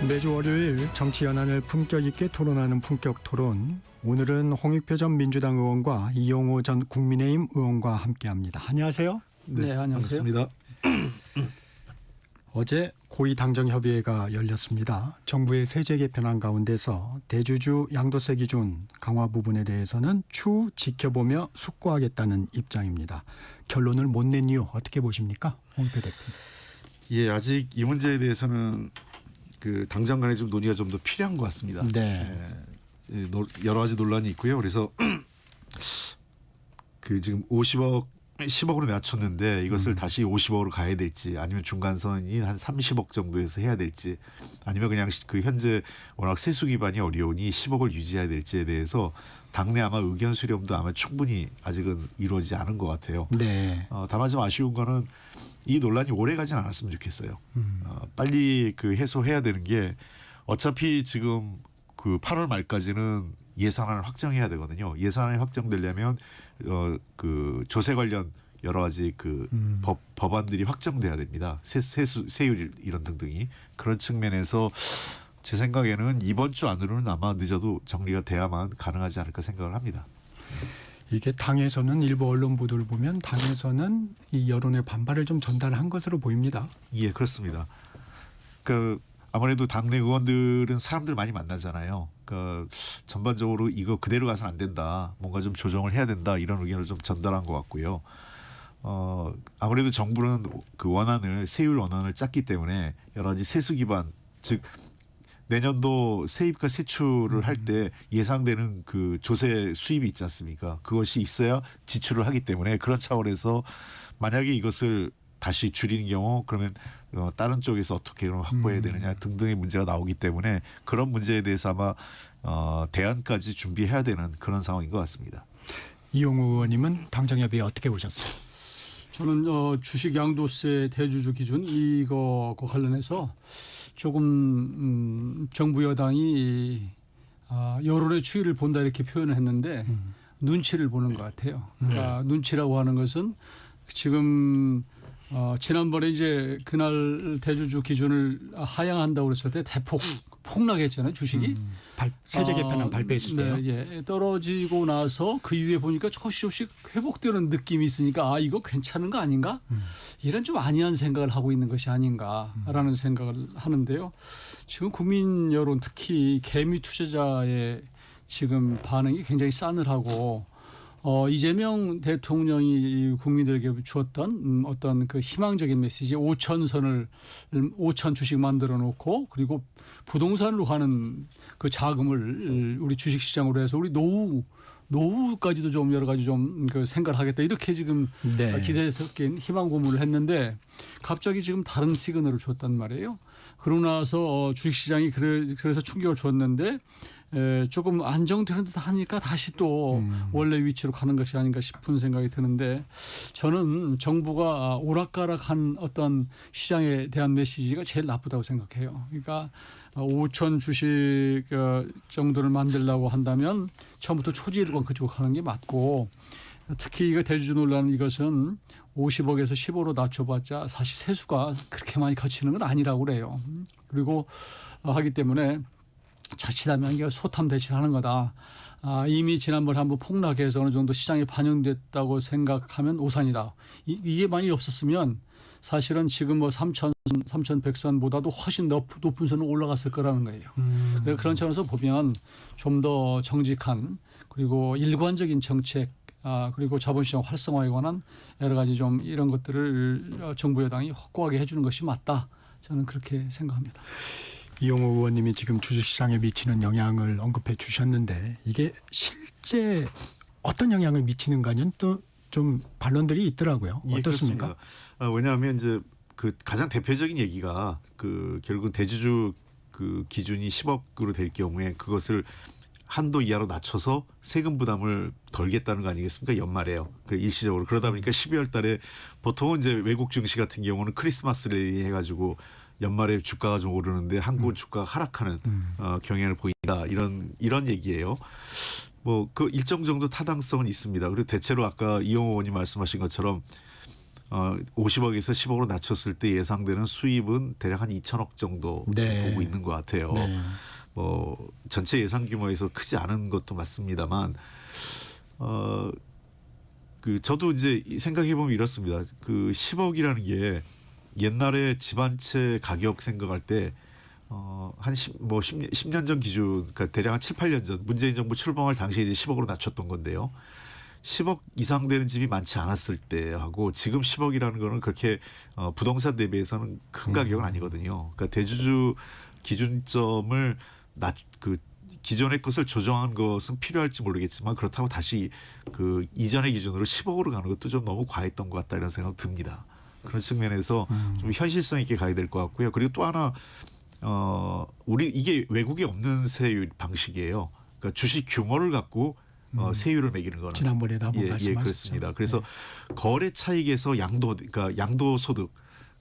매주 월요일 정치 현안을 품격 있게 토론하는 품격 토론. 오늘은 홍익표 전 민주당 의원과 이용호 전 국민의힘 의원과 함께합니다. 안녕하세요. 네, 안녕하세요. 반갑습니다. 어제 고위당정협의회가 열렸습니다. 정부의 세제 개편안 가운데서 대주주 양도세 기준 강화 부분에 대해서는 추후 지켜보며 숙고하겠다는 입장입니다. 결론을 못 낸 이유 어떻게 보십니까? 홍익표 대표. 예, 아직 이 문제에 대해서는 그 당장 간에 좀 논의가 좀 더 필요한 것 같습니다. 네. 예, 여러 가지 논란이 있고요. 그래서 그 지금 10억으로 낮췄는데 이것을 다시 50억으로 가야 될지, 아니면 중간선이 한 30억 정도에서 해야 될지, 아니면 그냥 그 현재 워낙 세수 기반이 어려우니 10억을 유지해야 될지에 대해서 당내 아마 의견 수렴도 아마 충분히 아직은 이루어지지 않은 것 같아요. 네. 다만 좀 아쉬운 거는 이 논란이 오래 가진 않았으면 좋겠어요. 빨리 그 해소해야 되는 게, 어차피 지금 그 8월 말까지는 예산안을 확정해야 되거든요. 예산안이 확정되려면 그 조세 관련 여러 가지 그 법안들이 확정돼야 됩니다. 세율 이런 등등이. 그런 측면에서 제 생각에는 이번 주 안으로는 아마 늦어도 정리가 돼야만 가능하지 않을까 생각을 합니다. 이게 당에서는 일부 언론 보도를 보면 당에서는 이 여론의 반발을 좀 전달한 것으로 보입니다. 예, 그렇습니다. 그 아무래도 당내 의원들은 사람들 많이 만나잖아요. 그 전반적으로 이거 그대로 가서는 안 된다, 뭔가 좀 조정을 해야 된다, 이런 의견을 좀 전달한 것 같고요. 아무래도 정부는 그 세율 원안을 짰기 때문에 여러 가지 세수 기반, 즉 내년도 세입과 세출을 할 때 예상되는 그 조세 수입이 있지 않습니까? 그것이 있어야 지출을 하기 때문에, 그런 차원에서 만약에 이것을 다시 줄이는 경우, 그러면 다른 쪽에서 어떻게 그럼 확보해야 되느냐 등등의 문제가 나오기 때문에, 그런 문제에 대해서 아마 대안까지 준비해야 되는 그런 상황인 것 같습니다. 이용호 의원님은 당정협의회 어떻게 보셨어요? 저는 주식 양도세 대주주 기준 이거와 관련해서 조금 정부 여당이 여론의 추이를 본다 이렇게 표현을 했는데 눈치를 보는 것 같아요. 그러니까 눈치라고 하는 것은 지금 지난번에 이제 그날 대주주 기준을 하향한다고 그랬을 때 대폭 폭락했잖아요, 주식이. 세제 개편안 발표했을 때요. 네, 예. 떨어지고 나서 그 이후에 보니까 조금씩 회복되는 느낌이 있으니까 이거 괜찮은 거 아닌가? 이런 좀 안이한 생각을 하고 있는 것이 아닌가라는 생각을 하는데요. 지금 국민 여론, 특히 개미 투자자의 지금 반응이 굉장히 싸늘하고, 이재명 대통령이 국민들에게 주었던 어떤 그 희망적인 메시지, 5천 주식 만들어 놓고, 그리고 부동산으로 가는 그 자금을 우리 주식시장으로 해서 우리 노후까지도 좀 여러 가지 좀 그 생각을 하겠다, 이렇게 지금 네. 기대에 섞인 희망 고문을 했는데, 갑자기 지금 다른 시그널을 줬단 말이에요. 그러고 나서 주식시장이 그래서 충격을 줬는데, 조금 안정되는 듯 하니까 다시 또 원래 위치로 가는 것이 아닌가 싶은 생각이 드는데, 저는 정부가 오락가락한 어떤 시장에 대한 메시지가 제일 나쁘다고 생각해요. 그러니까 5천 주식 정도를 만들려고 한다면 처음부터 초지일관 그쪽으로 가는 게 맞고, 특히 이거 대주주 논란, 이것은 50억에서 15로 낮춰봤자 사실 세수가 그렇게 많이 거치는 건 아니라고 그래요. 그리고 하기 때문에 자칫하면 이게 소탐 대신하는 거다. 이미 지난번에 한번 폭락해서 어느 정도 시장에 반영됐다고 생각하면 오산이다. 이게 많이 없었으면 사실은 지금 뭐 3,100선보다도 훨씬 높은 선으로 올라갔을 거라는 거예요. 그런 차원에서 보면 좀 더 정직한, 그리고 일관적인 정책, 그리고 자본시장 활성화에 관한 여러 가지 좀 이런 것들을 정부 여당이 확고하게 해주는 것이 맞다. 저는 그렇게 생각합니다. 이용호 의원님이 지금 주식시장에 미치는 영향을 언급해 주셨는데, 이게 실제 어떤 영향을 미치는가는 또 좀 반론들이 있더라고요. 예, 어떻습니까? 왜냐하면 이제 그 가장 대표적인 얘기가 그 결국 대주주 그 기준이 10억으로 될 경우에 그것을 한도 이하로 낮춰서 세금 부담을 덜겠다는 거 아니겠습니까? 연말에요. 일시적으로. 그러다 보니까 12월 달에 보통은 이제 외국 증시 같은 경우는 크리스마스 랠리 해가지고 연말에 주가가 좀 오르는데 한국은 주가가 하락하는 경향을 보인다, 이런 얘기예요. 뭐 그 일정 정도 타당성은 있습니다. 그리고 대체로 아까 이용호 의원님 말씀하신 것처럼 50억에서 10억으로 낮췄을 때 예상되는 수입은 대략 한 2천억 정도 네. 보고 있는 것 같아요. 네. 뭐 전체 예산 규모에서 크지 않은 것도 맞습니다만 그 저도 이제 생각해 보면 이렇습니다. 그 10억이라는 게 옛날에 집 한 채 가격 생각할 때 한 10년 전 기준, 그러니까 대략 한 7, 8년 전 문재인 정부 출범할 당시에 이제 10억으로 낮췄던 건데요. 10억 이상 되는 집이 많지 않았을 때 하고 지금 10억이라는 거는 그렇게 부동산 대비해서는 큰 가격은 아니거든요. 그러니까 대주주 기준점을 그 기존의 것을 조정한 것은 필요할지 모르겠지만 그렇다고 다시 그 이전의 기준으로 10억으로 가는 것도 좀 너무 과했던 것 같다 이런 생각 듭니다. 그런 측면에서 좀 현실성 있게 가야 될 것 같고요. 그리고 또 하나 우리 이게 외국에 없는 세율 방식이에요. 그러니까 주식 규모를 갖고 세율을 매기는 거는 지난번에도 한번 말씀하셨죠. 그렇습니다. 그래서 거래 차익에서 그러니까 양도 소득,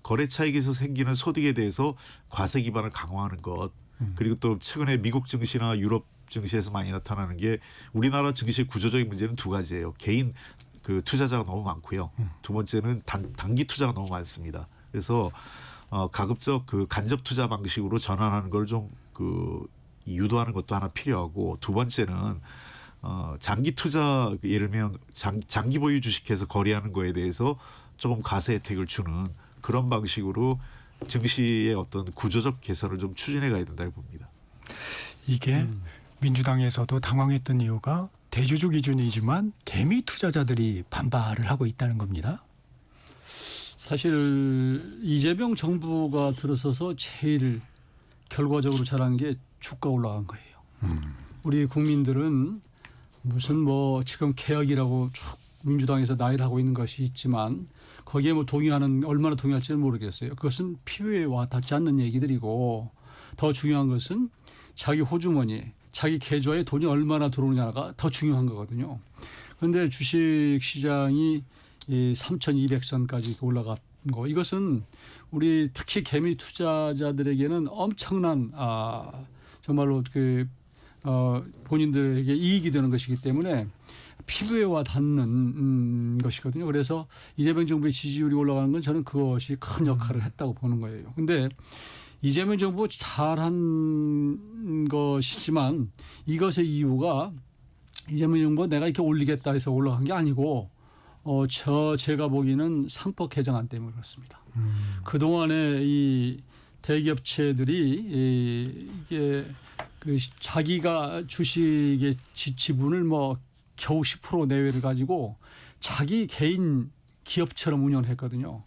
거래 차익에서 생기는 소득에 대해서 과세 기반을 강화하는 것. 그리고 또 최근에 미국 증시나 유럽 증시에서 많이 나타나는 게 우리나라 증시의 구조적인 문제는 두 가지예요. 개인 그 투자자가 너무 많고요. 두 번째는 단기 투자가 너무 많습니다. 그래서 가급적 그 간접 투자 방식으로 전환하는 걸 좀 그 유도하는 것도 하나 필요하고 두 번째는 장기 투자 예를 들면 장기 보유 주식해서 거래하는 거에 대해서 조금 과세 혜택을 주는 그런 방식으로 증시의 어떤 구조적 개선을 좀 추진해 가야 된다고 봅니다. 이게 민주당에서도 당황했던 이유가 대주주 기준이지만 개미 투자자들이 반발을 하고 있다는 겁니다. 사실 이재명 정부가 들어서서 제일 결과적으로 잘한 게 주가 올라간 거예요. 우리 국민들은 무슨 뭐 지금 개혁이라고 쭉 민주당에서 나열을 하고 있는 것이 있지만 거기에 뭐 얼마나 동의할지는 모르겠어요. 그것은 피부에 와 닿지 않는 얘기들이고 더 중요한 것은 자기 호주머니, 자기 계좌에 돈이 얼마나 들어오느냐가 더 중요한 거거든요. 그런데 주식 시장이 3,200선까지 올라간 거 이것은 우리 특히 개미 투자자들에게는 엄청난 정말로 그 본인들에게 이익이 되는 것이기 때문에 피부에 와 닿는 것이거든요. 그래서 이재명 정부의 지지율이 올라가는 건 저는 그것이 큰 역할을 했다고 보는 거예요. 그런데 이재명 정부 잘한 것이지만 이것의 이유가 이재명 정부가 내가 이렇게 올리겠다 해서 올라간 게 아니고 제가 보기에는 상법 개정안 때문에 그렇습니다. 그동안에 이 대기업체들이 이게 그 자기가 주식의 지분을 뭐 겨우 10% 내외를 가지고 자기 개인 기업처럼 운영했거든요.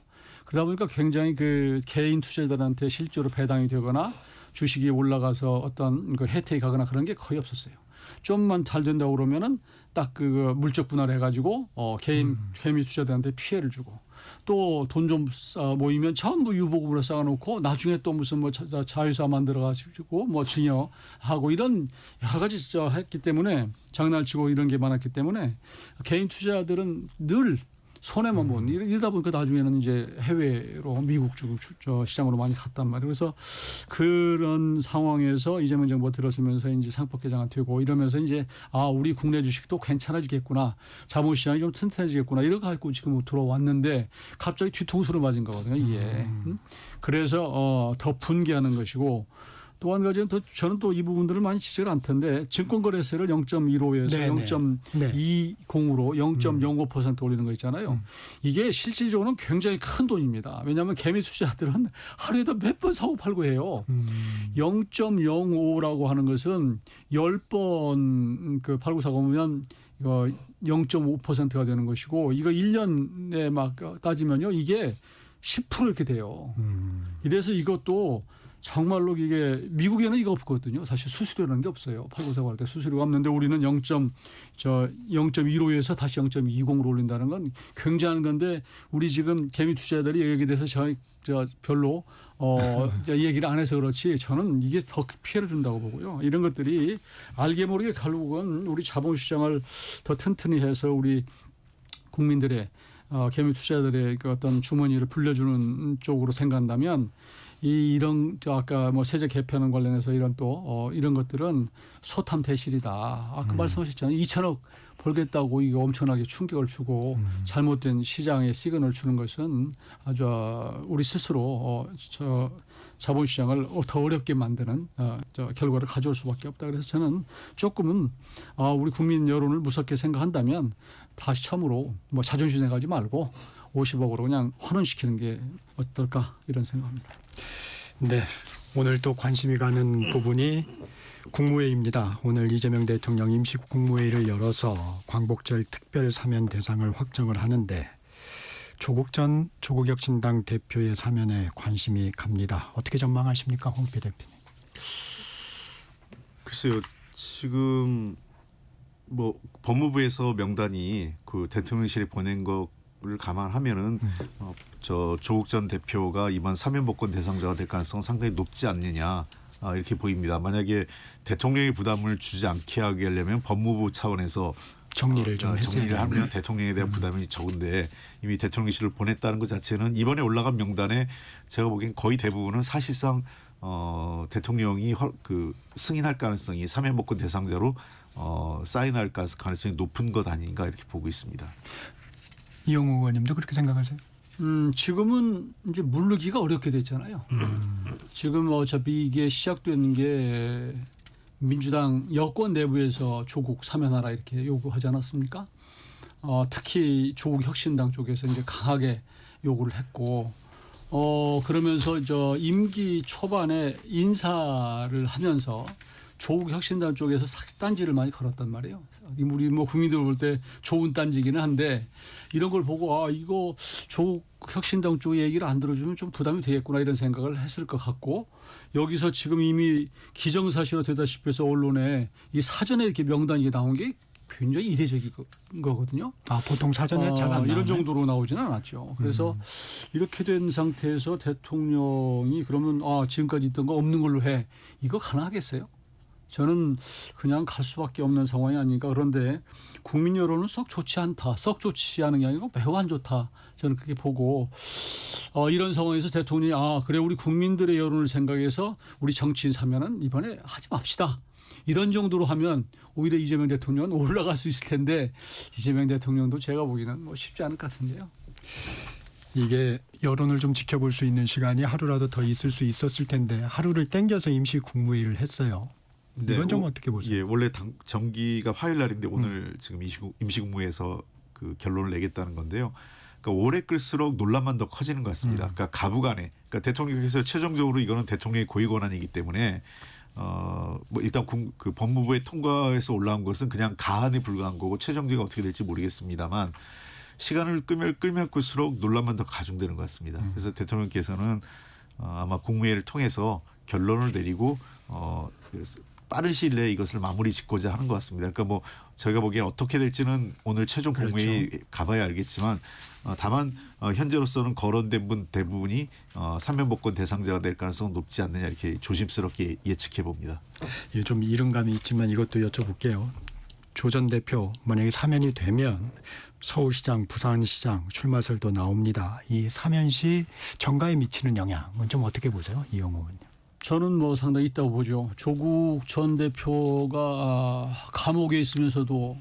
그러다 보니까 굉장히 그 개인 투자자들한테 실제로 배당이 되거나 주식이 올라가서 어떤 그 혜택이 가거나 그런 게 거의 없었어요. 좀만 잘 된다고 그러면은 딱 그 물적 분할을 해가지고 개미 투자자들한테 피해를 주고 또 돈 좀 모이면 전부 유보금으로 쌓아놓고 나중에 또 무슨 뭐 자회사 만들어가지고 뭐 증여하고 이런 여러 가지 했기 때문에 장난치고 이런 게 많았기 때문에 개인 투자자들은 늘 손해만 보는 이러다 보니까 나중에는 이제 해외로 미국 쪽 시장으로 많이 갔단 말이에요. 그래서 그런 상황에서 이재명 정부가 들어서면서 이제 상법 개정안 되고 이러면서 이제 우리 국내 주식도 괜찮아지겠구나, 자본시장이 좀 튼튼해지겠구나 이렇게 갖고 지금 들어왔는데 갑자기 뒤통수를 맞은 거거든요. 이게. 그래서 더 분개하는 것이고. 또 한 가지는 저는 또 이 부분들을 많이 지적을 않던데 증권거래세를 0.15에서 0.20으로 0.05% 올리는 거 있잖아요. 이게 실질적으로는 굉장히 큰 돈입니다. 왜냐하면 개미 투자자들은 하루에도 몇 번 사고 팔고 해요. 0.05라고 하는 것은 10번 그 팔고 사고 보면 이거 0.5%가 되는 것이고 이거 1년에 막 따지면요 이게 10% 이렇게 돼요. 이래서 이것도 정말로 이게 미국에는 이거 없거든요. 사실 수수료라는 게 없어요. 팔고 사고 할 때 수수료가 없는데 우리는 0.15에서 다시 0.20으로 올린다는 건 굉장한 건데 우리 지금 개미 투자자들이 여기에 대해서 별로 얘기를 안 해서 그렇지 저는 이게 더 피해를 준다고 보고요. 이런 것들이 알게 모르게 결국은 우리 자본시장을 더 튼튼히 해서 우리 국민들의 개미 투자자들의 그 어떤 주머니를 불려주는 쪽으로 생각한다면 이런 아까 뭐 세제 개편 관련해서 이런 또 이런 것들은 소탐 대실이다. 아까 말씀하셨잖아요. 2천억 벌겠다고 이게 엄청나게 충격을 주고 잘못된 시장에 시그널을 주는 것은 아주 우리 스스로 저 자본시장을 더 어렵게 만드는 저 결과를 가져올 수밖에 없다. 그래서 저는 조금은 우리 국민 여론을 무섭게 생각한다면 다시 처음으로 뭐 자존심 생각하지 말고 50억으로 그냥 환원시키는 게 어떨까 이런 생각합니다. 네, 오늘 또 관심이 가는 부분이 국무회의입니다. 오늘 이재명 대통령 임시 국무회의를 열어서 광복절 특별 사면 대상을 확정을 하는데 조국 전 조국혁신당 대표의 사면에 관심이 갑니다. 어떻게 전망하십니까, 홍익표 대표님? 글쎄요, 지금 뭐 법무부에서 명단이 그 대통령실에 보낸 거를 감안하면은 저 조국 전 대표가 이번 사면복권 대상자가 될 가능성은 상당히 높지 않느냐 이렇게 보입니다. 만약에 대통령의 부담을 주지 않게 하게 하려면 법무부 차원에서 정리를 좀 했어야 정리를 되는데. 하면 대통령에 대한 부담이 적은데 이미 대통령실을 보냈다는 것 자체는 이번에 올라간 명단에 제가 보기엔 거의 대부분은 사실상 대통령이 그 승인할 가능성이 사면복권 대상자로 사인할 가능성이 높은 것 아닌가 이렇게 보고 있습니다. 이용우 의원님도 그렇게 생각하세요? 지금은 이제 물르기가 어렵게 됐잖아요. 지금 어차피 이게 시작된 게 민주당 여권 내부에서 조국 사면하라 이렇게 요구하지 않았습니까? 특히 조국 혁신당 쪽에서 이제 강하게 요구를 했고, 그러면서 저 임기 초반에 인사를 하면서 조국 혁신당 쪽에서 딴지를 많이 걸었단 말이에요. 우리 뭐 국민들 볼 때 좋은 딴지기는 한데 이런 걸 보고 이거 조국 혁신당 쪽 얘기를 안 들어주면 좀 부담이 되겠구나 이런 생각을 했을 것 같고, 여기서 지금 이미 기정사실화 되다시피 해서 언론에 이 사전에 이렇게 명단이 나온 게 굉장히 이례적인 거거든요. 보통 사전에 잘 안 나오네. 이런 정도로 나오지는 않았죠. 그래서 이렇게 된 상태에서 대통령이 그러면 지금까지 있던 거 없는 걸로 해. 이거 가능하겠어요? 저는 그냥 갈 수밖에 없는 상황이 아닌가. 그런데 국민 여론은 썩 좋지 않다. 썩 좋지 않은 게 아니고 매우 안 좋다. 저는 그렇게 보고 이런 상황에서 대통령이 그래 우리 국민들의 여론을 생각해서 우리 정치인 사면은 이번에 하지 맙시다. 이런 정도로 하면 오히려 이재명 대통령은 올라갈 수 있을 텐데 이재명 대통령도 제가 보기에는 뭐 쉽지 않을 것 같은데요. 이게 여론을 좀 지켜볼 수 있는 시간이 하루라도 더 있을 수 있었을 텐데 하루를 땡겨서 임시 국무회의를 했어요. 이건 좀 어떻게 보세요? 예, 원래 정기가 화요일 날인데 오늘 지금 임시국무회에서 그 결론을 내겠다는 건데요. 그러니까 오래 끌수록 논란만 더 커지는 것 같습니다. 그러니까 가부간에, 그러니까 대통령께서 최종적으로 이거는 대통령의 고유 권한이기 때문에 뭐 일단 그 법무부에 통과해서 올라온 것은 그냥 가안에 불과한 거고 최종적으로 어떻게 될지 모르겠습니다만 시간을 끌면 끌수록 논란만 더 가중되는 것 같습니다. 그래서 대통령께서는 아마 국무회의를 통해서 결론을 내리고 빠른 시일 내에 이것을 마무리 짓고자 하는 것 같습니다. 그러니까 뭐 저희가 보기엔 어떻게 될지는 오늘 최종 국무회의 가봐야 알겠지만 다만 현재로서는 거론된 분 대부분이 사면복권 대상자가 될 가능성은 높지 않느냐 이렇게 조심스럽게 예측해 봅니다. 예, 좀 이른감이 있지만 이것도 여쭤볼게요. 조 전 대표 만약에 사면이 되면 서울시장, 부산시장 출마설도 나옵니다. 이 사면 시 정가에 미치는 영향은 좀 어떻게 보세요, 이용우 의원님? 저는 뭐 상당히 있다고 보죠. 조국 전 대표가 감옥에 있으면서도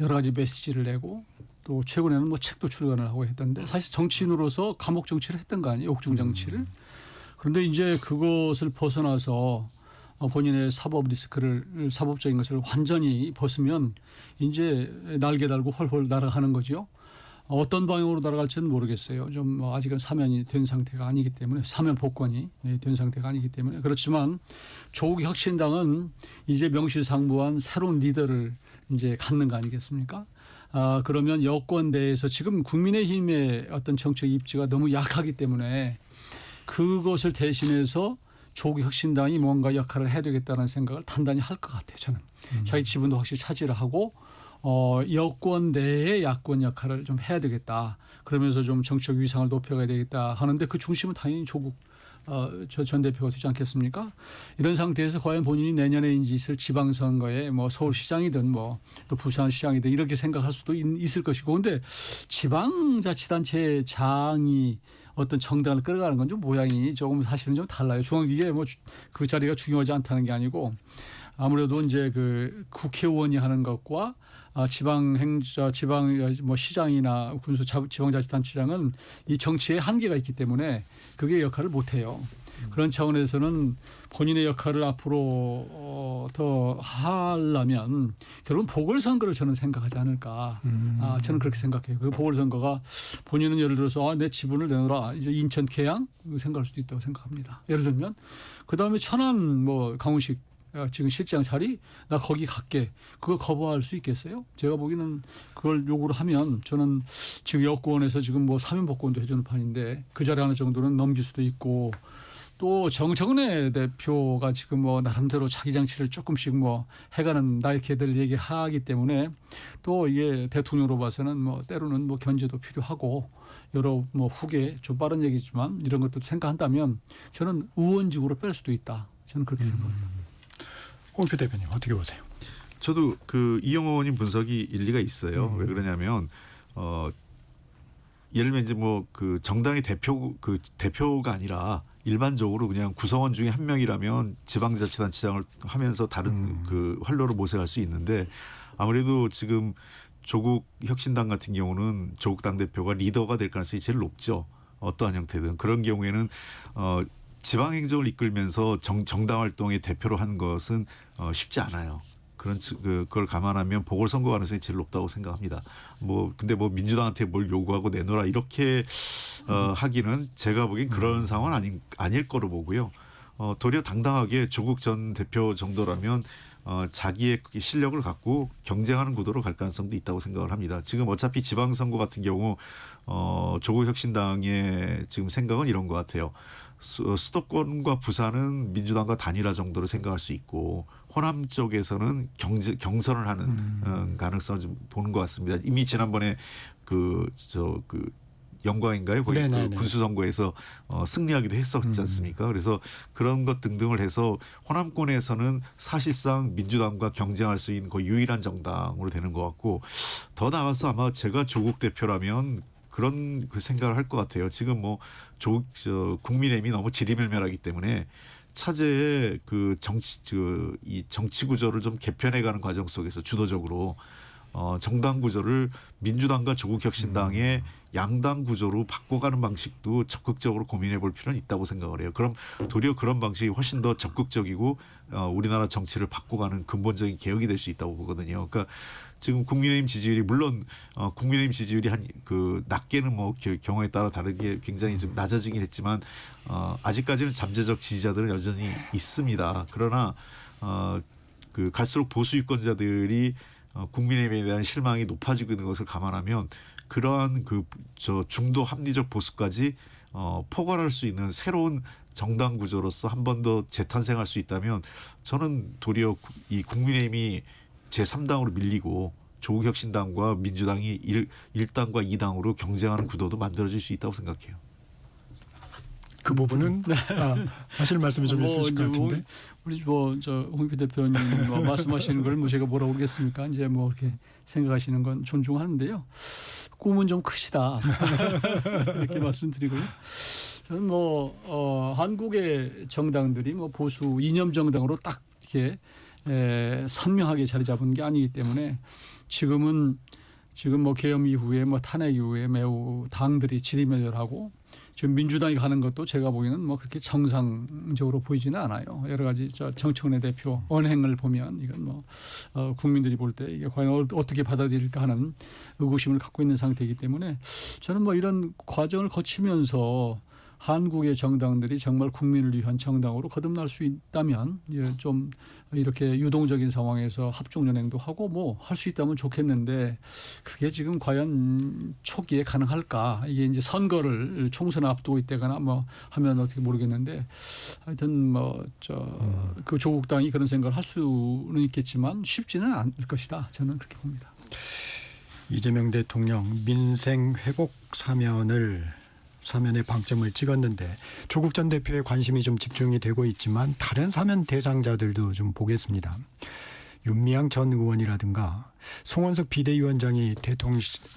여러 가지 메시지를 내고 또 최근에는 뭐 책도 출간을 하고 했던데 사실 정치인으로서 감옥 정치를 했던 거 아니에요, 옥중 정치를. 그런데 이제 그것을 벗어나서 본인의 사법적인 것을 완전히 벗으면 이제 날개 달고 헐헐 날아가는 거죠. 어떤 방향으로 날아갈지는 모르겠어요. 좀 아직은 사면이 된 상태가 아니기 때문에 사면 복권이 된 상태가 아니기 때문에 그렇지만 조국 혁신당은 이제 명실상부한 새로운 리더를 이제 갖는 거 아니겠습니까? 그러면 여권 내에서 지금 국민의힘의 어떤 정책 입지가 너무 약하기 때문에 그것을 대신해서 조국 혁신당이 뭔가 역할을 해야 되겠다는 생각을 단단히 할 것 같아요. 저는 자기 지분도 확실히 차지를 하고 여권 내의 야권 역할을 좀 해야 되겠다. 그러면서 좀 정치적 위상을 높여가야 되겠다 하는데 그 중심은 당연히 조국 전 대표가 되지 않겠습니까? 이런 상태에서 과연 본인이 내년에 있을 지방선거에 뭐 서울시장이든 뭐 또 부산시장이든 이렇게 생각할 수도 있을 것이고, 근데 지방자치단체 장이 어떤 정당을 끌어가는 건 좀 모양이 조금 사실은 좀 달라요. 이게 뭐 그 자리가 중요하지 않다는 게 아니고 아무래도 이제 그 국회의원이 하는 것과 지방 뭐 시장이나 군수 지방자치단체장은 이 정치에 한계가 있기 때문에 그게 역할을 못 해요. 그런 차원에서는 본인의 역할을 앞으로 더 하려면 결국은 보궐선거를 저는 생각하지 않을까. 저는 그렇게 생각해요. 그 보궐선거가 본인은 예를 들어서 내 지분을 내놓으라. 이제 인천 계양 생각할 수도 있다고 생각합니다. 예를 들면 그다음에 천안 뭐 강훈식 지금 실장 자리 나 거기 갈게. 그거 거부할 수 있겠어요? 제가 보기에는 그걸 요구를 하면 저는 지금 여권에서 지금 뭐 사면복권도 해주는 판인데 그 자리 하나 정도는 넘길 수도 있고 또 정청래 대표가 지금 뭐 나름대로 자기 장치를 조금씩 뭐 해가는 나의 개들 얘기하기 때문에 또 이게 대통령으로 봐서는 뭐 때로는 뭐 견제도 필요하고 여러 뭐 후계 좀 빠른 얘기지만 이런 것도 생각한다면 저는 의원직으로 뺄 수도 있다. 저는 그렇게 생각합니다. 홍표 대표님 어떻게 보세요? 저도 그 이영호 의원님 분석이 일리가 있어요. 왜 그러냐면 예를 들면 이제 뭐 그 정당의 대표가 아니라 일반적으로 그냥 구성원 중에 한 명이라면 지방자치단체장을 하면서 다른 그 활로로 모색할 수 있는데 아무래도 지금 조국 혁신당 같은 경우는 조국 당대표가 리더가 될 가능성이 제일 높죠. 어떠한 형태든 그런 경우에는 지방 행정을 이끌면서 정당 활동의 대표로 한 것은 쉽지 않아요. 그걸 감안하면 보궐선거 가능성이 제일 높다고 생각합니다. 뭐 근데 뭐 민주당한테 뭘 요구하고 내놓으라 이렇게 하기는 제가 보기엔 그런 상황은 아닐 거로 보고요. 도리어 당당하게 조국 전 대표 정도라면 자기의 실력을 갖고 경쟁하는 구도로 갈 가능성도 있다고 생각을 합니다. 지금 어차피 지방선거 같은 경우 조국 혁신당의 지금 생각은 이런 것 같아요. 수도권과 부산은 민주당과 단일화 정도로 생각할 수 있고 호남 쪽에서는 경선을 하는 가능성을 좀 보는 것 같습니다. 이미 지난번에 그 영광인가요? 거기 그 군수선거에서 승리하기도 했었지 않습니까? 그래서 그런 것 등등을 해서 호남권에서는 사실상 민주당과 경쟁할 수 있는 거의 유일한 정당으로 되는 것 같고 더 나아가서 아마 제가 조국 대표라면 그런 그 생각을 할 것 같아요. 지금 뭐 국민의힘이 너무 지리멸멸하기 때문에 차제의 이 정치 구조를 좀 개편해가는 과정 속에서 주도적으로 정당 구조를 민주당과 조국혁신당의 양당 구조로 바꿔가는 방식도 적극적으로 고민해 볼 필요는 있다고 생각을 해요. 그럼 도리어 그런 방식이 훨씬 더 적극적이고 우리나라 정치를 바꿔가는 근본적인 개혁이 될 수 있다고 보거든요. 그러니까 지금 국민의힘 지지율이 물론 국민의힘 지지율이 낮게는 뭐 경우에 따라 다르게 굉장히 좀 낮아지긴 했지만 아직까지는 잠재적 지지자들은 여전히 있습니다. 그러나 갈수록 보수 유권자들이 국민의힘에 대한 실망이 높아지고 있는 것을 감안하면 그러한 중도 합리적 보수까지 포괄할 수 있는 새로운 정당 구조로서 한 번 더 재탄생할 수 있다면 저는 도리어 이 국민의힘이 제3당으로 밀리고 조국혁신당과 민주당이 1당과 2당으로 경쟁하는 구도도 만들어질 수 있다고 생각해요. 그 부분은 하실 말씀이 좀 있으실 것 같은데. 우리 홍익표 대표님 말씀하시는 걸 뭐 제가 뭐라고 그러겠습니까? 이제 뭐 이렇게 생각하시는 건 존중하는데요. 꿈은 좀 크시다 이렇게 말씀드리고요. 저는 한국의 정당들이 보수 이념 정당으로 딱 이렇게 선명하게 자리 잡은 게 아니기 때문에 지금 계엄 이후에 탄핵 이후에 매우 당들이 지리멸렬하고 지금 민주당이 가는 것도 제가 보기에는 그렇게 정상적으로 보이지는 않아요. 여러 가지 정청래 대표 언행을 보면 이건 국민들이 볼 때 이게 과연 어떻게 받아들일까 하는 의구심을 갖고 있는 상태이기 때문에 저는 이런 과정을 거치면서 한국의 정당들이 정말 국민을 위한 정당으로 거듭날 수 있다면 좀 이렇게 유동적인 상황에서 합종연행도 하고 할 수 있다면 좋겠는데 그게 지금 과연 초기에 가능할까? 이게 이제 선거를 총선을 앞두고 있다거나 하면 어떻게 모르겠는데 하여튼 그 조국당이 그런 생각을 할 수는 있겠지만 쉽지는 않을 것이다. 저는 그렇게 봅니다. 이재명 대통령 민생 회복 사면의 방점을 찍었는데 조국 전 대표의 관심이 좀 집중이 되고 있지만 다른 사면 대상자들도 좀 보겠습니다. 윤미향 전 의원이라든가 송원석 비대위원장이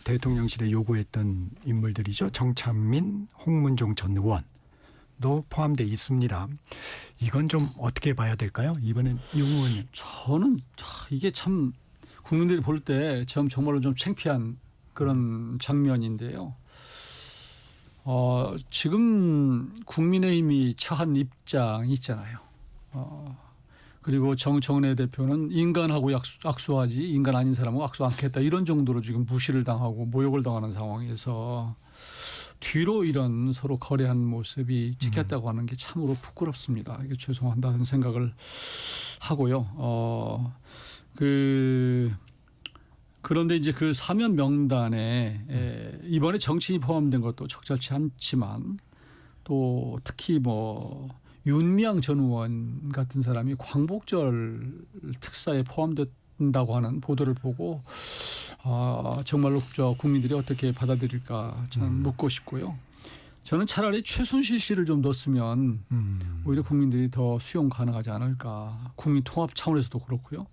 대통령실에 요구했던 인물들이죠. 정찬민, 홍문종 전 의원도 포함되어 있습니다. 이건 좀 어떻게 봐야 될까요? 이번엔 용 의원님. 저는 이게 참 국민들이 볼 때 정말로 좀 창피한 그런 장면인데요. 지금 국민의힘이 처한 입장이 있잖아요. 그리고 정청래 대표는 인간하고 악수하지 인간 아닌 사람하고 악수 않겠다 이런 정도로 지금 무시를 당하고 모욕을 당하는 상황에서 뒤로 이런 서로 거래한 모습이 찍혔다고 하는 게 참으로 부끄럽습니다. 이게 죄송하다는 생각을 하고요. 그런데 이제 그 사면 명단에 이번에 정치인이 포함된 것도 적절치 않지만 또 특히 뭐 윤미향 전 의원 같은 사람이 광복절 특사에 포함된다고 하는 보도를 보고 정말로 저 국민들이 어떻게 받아들일까 저는 묻고 싶고요. 저는 차라리 최순실 씨를 좀 넣었으면 오히려 국민들이 더 수용 가능하지 않을까. 국민 통합 차원에서도 그렇고요.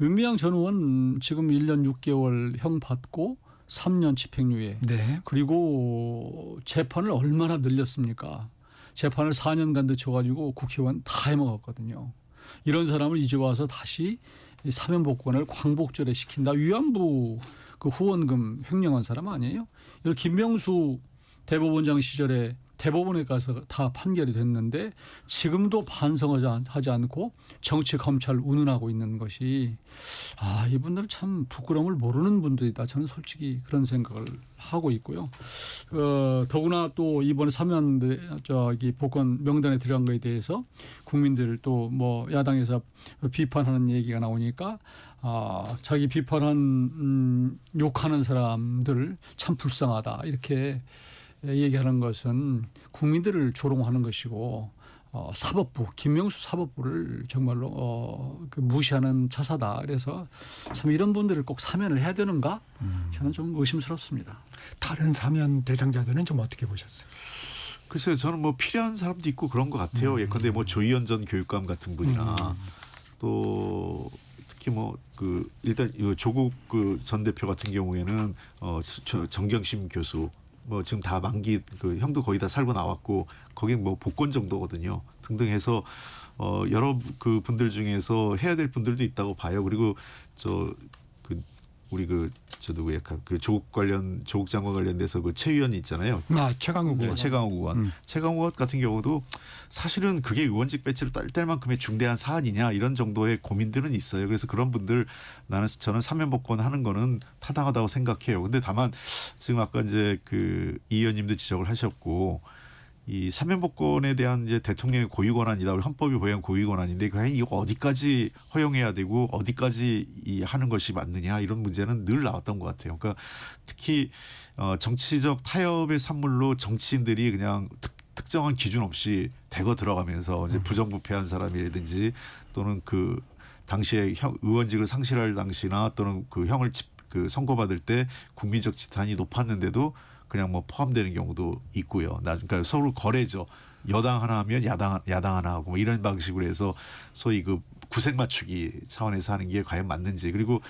윤미향 전 의원 지금 1년 6개월 형 받고 3년 집행유예. 네. 그리고 재판을 얼마나 늘렸습니까? 재판을 4년간 늦춰가지고 국회의원 다 해먹었거든요. 이런 사람을 이제 와서 다시 사면복권을 광복절에 시킨다. 위안부 그 후원금 횡령한 사람 아니에요? 이걸 김명수 대법원장 시절에 대법원에 가서 다 판결이 됐는데 지금도 반성하지 않고 정치 검찰 운운하고 있는 것이 이분들은 참 부끄러움을 모르는 분들이다. 저는 솔직히 그런 생각을 하고 있고요. 더구나 또 이번에 사면 복권 명단에 들어간 거에 대해서 국민들 또 뭐 야당에서 비판하는 얘기가 나오니까 자기 비판한 욕하는 사람들 참 불쌍하다 이렇게 얘기하는 것은 국민들을 조롱하는 것이고 사법부 김명수 사법부를 정말로 무시하는 자사다. 그래서 참 이런 분들을 꼭 사면을 해야 되는가? 저는 좀 의심스럽습니다. 다른 사면 대상자들은 좀 어떻게 보셨어요? 글쎄요, 저는 뭐 필요한 사람도 있고 그런 것 같아요. 예컨대 뭐 조희연 전 교육감 같은 분이나 또 특히 뭐 일단 조국 전 대표 같은 경우에는 정경심 교수. 뭐 지금 다 만기 형도 거의 다 살고 나왔고 거긴 뭐 복권 정도거든요. 등등 해서 여러 분들 중에서 해야 될 분들도 있다고 봐요. 그리고 우리 누구야 조국 장관 관련돼서 최 의원이 있잖아요. 최강욱 의원. 최강욱 의원. 최강욱 의원 같은 경우도 사실은 그게 의원직 배치를 딸 만큼의 중대한 사안이냐 이런 정도의 고민들은 있어요. 그래서 그런 분들 저는 사면복권 하는 거는 타당하다고 생각해요. 근데 다만 지금 아까 이제 이 의원님도 지적을 하셨고 이 사면복권에 대한 이제 대통령의 고유 권한이다. 우리 헌법이 보유한 고유 권한인데 과연 이거 어디까지 허용해야 되고 어디까지 하는 것이 맞느냐 이런 문제는 늘 나왔던 것 같아요. 그러니까 특히 정치적 타협의 산물로 정치인들이 그냥 특정한 기준 없이 대거 들어가면서 이제 부정부패한 사람이라든지 또는 당시에 의원직을 상실할 당시나 또는 형을 선고받을 때 국민적 지탄이 높았는데도 그냥 뭐 포함되는 경우도 있고요. 그러니까 서로 거래죠. 여당 하나 하면 야당 하나 하고 뭐 이런 방식으로 해서 소위 구색 맞추기 차원에서 하는 게 과연 맞는지. 그리고